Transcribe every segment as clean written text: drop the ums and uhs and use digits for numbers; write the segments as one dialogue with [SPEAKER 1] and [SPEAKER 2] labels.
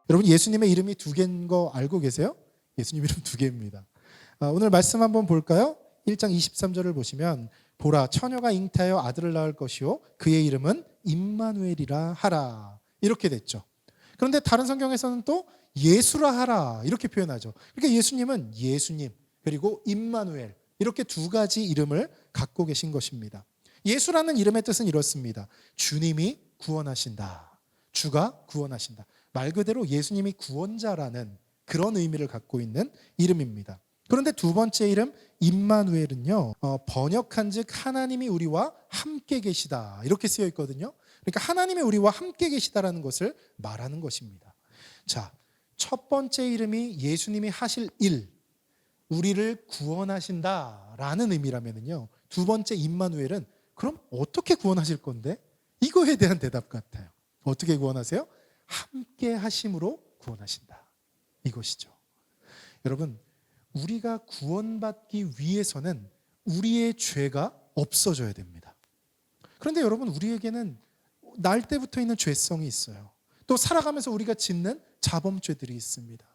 [SPEAKER 1] 여러분 예수님의 이름이 두 개인 거 알고 계세요? 예수님 이름 두 개입니다. 오늘 말씀 한번 볼까요? 1장 23절을 보시면 보라 처녀가 잉태하여 아들을 낳을 것이요 그의 이름은 임마누엘이라 하라 이렇게 됐죠. 그런데 다른 성경에서는 또 예수라 하라 이렇게 표현하죠. 그러니까 예수님은 예수님 그리고 임마누엘 이렇게 두 가지 이름을 갖고 계신 것입니다. 예수라는 이름의 뜻은 이렇습니다. 주님이 구원하신다. 주가 구원하신다. 말 그대로 예수님이 구원자라는 그런 의미를 갖고 있는 이름입니다. 그런데 두 번째 이름 임마누엘은요, 번역한즉 하나님이 우리와 함께 계시다 이렇게 쓰여 있거든요. 그러니까 하나님이 우리와 함께 계시다라는 것을 말하는 것입니다. 자, 첫 번째 이름이 예수님이 하실 일, 우리를 구원하신다라는 의미라면요, 두 번째 임마누엘은 그럼 어떻게 구원하실 건데? 이거에 대한 대답 같아요. 어떻게 구원하세요? 함께 하심으로 구원하신다. 이것이죠. 여러분, 우리가 구원받기 위해서는 우리의 죄가 없어져야 됩니다. 그런데 여러분, 우리에게는 날 때부터 있는 죄성이 있어요. 또 살아가면서 우리가 짓는 자범죄들이 있습니다.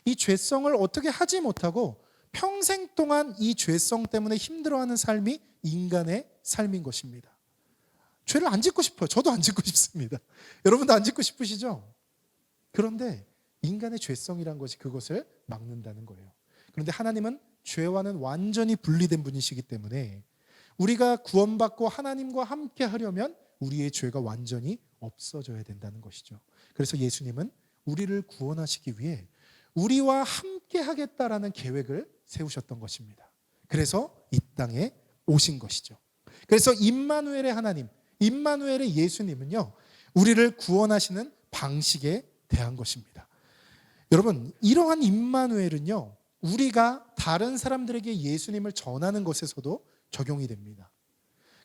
[SPEAKER 1] 이 죄성을 어떻게 하지 못하고 평생 동안 이 죄성 때문에 힘들어하는 삶이 인간의 삶인 것입니다. 죄를 안 짓고 싶어요. 저도 안 짓고 싶습니다. 여러분도 안 짓고 싶으시죠? 그런데 인간의 죄성이란 것이 그것을 막는다는 거예요. 그런데 하나님은 죄와는 완전히 분리된 분이시기 때문에 우리가 구원받고 하나님과 함께 하려면 우리의 죄가 완전히 없어져야 된다는 것이죠. 그래서 예수님은 우리를 구원하시기 위해 우리와 함께 하겠다라는 계획을 세우셨던 것입니다. 그래서 이 땅에 오신 것이죠. 그래서 임마누엘의 하나님, 임마누엘의 예수님은요, 우리를 구원하시는 방식에 대한 것입니다. 여러분, 이러한 임마누엘은요, 우리가 다른 사람들에게 예수님을 전하는 것에서도 적용이 됩니다.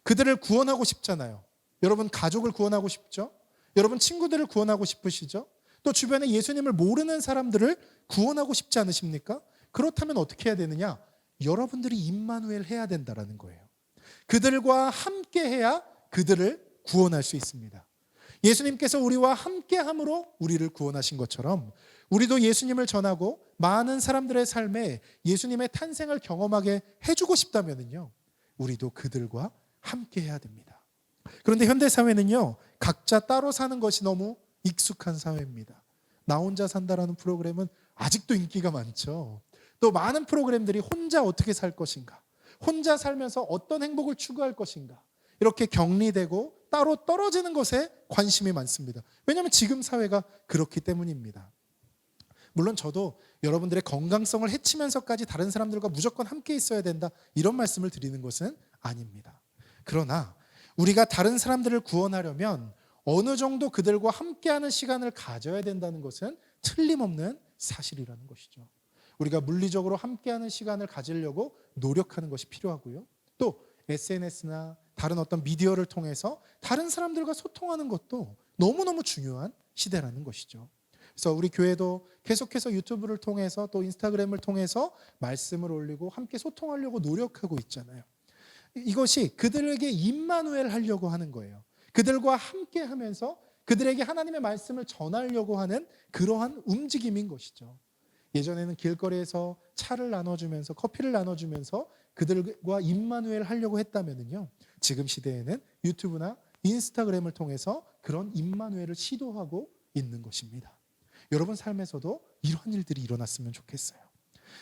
[SPEAKER 1] 그들을 구원하고 싶잖아요. 여러분 가족을 구원하고 싶죠? 여러분 친구들을 구원하고 싶으시죠? 또 주변에 예수님을 모르는 사람들을 구원하고 싶지 않으십니까? 그렇다면 어떻게 해야 되느냐? 여러분들이 임마누엘 해야 된다는 거예요. 그들과 함께 해야 그들을 구원할 수 있습니다. 예수님께서 우리와 함께함으로 우리를 구원하신 것처럼 우리도 예수님을 전하고 많은 사람들의 삶에 예수님의 탄생을 경험하게 해주고 싶다면요, 우리도 그들과 함께해야 됩니다. 그런데 현대사회는요, 각자 따로 사는 것이 너무 익숙한 사회입니다. 나 혼자 산다라는 프로그램은 아직도 인기가 많죠. 또 많은 프로그램들이 혼자 어떻게 살 것인가, 혼자 살면서 어떤 행복을 추구할 것인가, 이렇게 격리되고 따로 떨어지는 것에 관심이 많습니다. 왜냐하면 지금 사회가 그렇기 때문입니다. 물론 저도 여러분들의 건강성을 해치면서까지 다른 사람들과 무조건 함께 있어야 된다 이런 말씀을 드리는 것은 아닙니다. 그러나 우리가 다른 사람들을 구원하려면 어느 정도 그들과 함께하는 시간을 가져야 된다는 것은 틀림없는 사실이라는 것이죠. 우리가 물리적으로 함께하는 시간을 가지려고 노력하는 것이 필요하고요. 또 SNS나 다른 어떤 미디어를 통해서 다른 사람들과 소통하는 것도 너무너무 중요한 시대라는 것이죠. 그래서 우리 교회도 계속해서 유튜브를 통해서 또 인스타그램을 통해서 말씀을 올리고 함께 소통하려고 노력하고 있잖아요. 이것이 그들에게 임마누엘 하려고 하는 거예요. 그들과 함께 하면서 그들에게 하나님의 말씀을 전하려고 하는 그러한 움직임인 것이죠. 예전에는 길거리에서 차를 나눠주면서 커피를 나눠주면서 그들과 임마누엘 하려고 했다면요, 지금 시대에는 유튜브나 인스타그램을 통해서 그런 임마누엘을 시도하고 있는 것입니다. 여러분 삶에서도 이런 일들이 일어났으면 좋겠어요.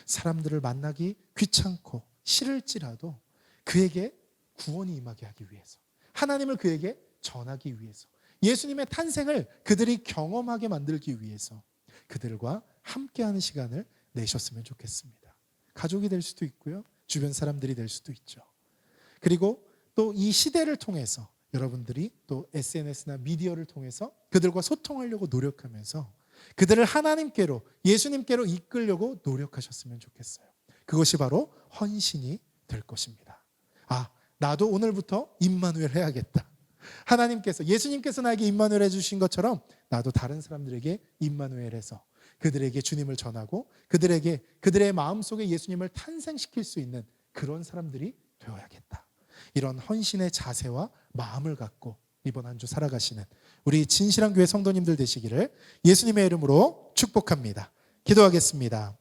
[SPEAKER 1] 사람들을 만나기 귀찮고 싫을지라도 그에게 구원이 임하게 하기 위해서, 하나님을 그에게 전하기 위해서, 예수님의 탄생을 그들이 경험하게 만들기 위해서 그들과 함께하는 시간을 내셨으면 좋겠습니다. 가족이 될 수도 있고요, 주변 사람들이 될 수도 있죠. 그리고 또 이 시대를 통해서 여러분들이 또 SNS나 미디어를 통해서 그들과 소통하려고 노력하면서 그들을 하나님께로, 예수님께로 이끌려고 노력하셨으면 좋겠어요. 그것이 바로 헌신이 될 것입니다. 나도 오늘부터 임마누엘 해야겠다. 하나님께서, 예수님께서 나에게 임마누엘 해주신 것처럼 나도 다른 사람들에게 임마누엘 해서 그들에게 주님을 전하고 그들에게 그들의 마음속에 예수님을 탄생시킬 수 있는 그런 사람들이 되어야겠다. 이런 헌신의 자세와 마음을 갖고 이번 한 주 살아가시는 우리 진실한 교회 성도님들 되시기를 예수님의 이름으로 축복합니다. 기도하겠습니다.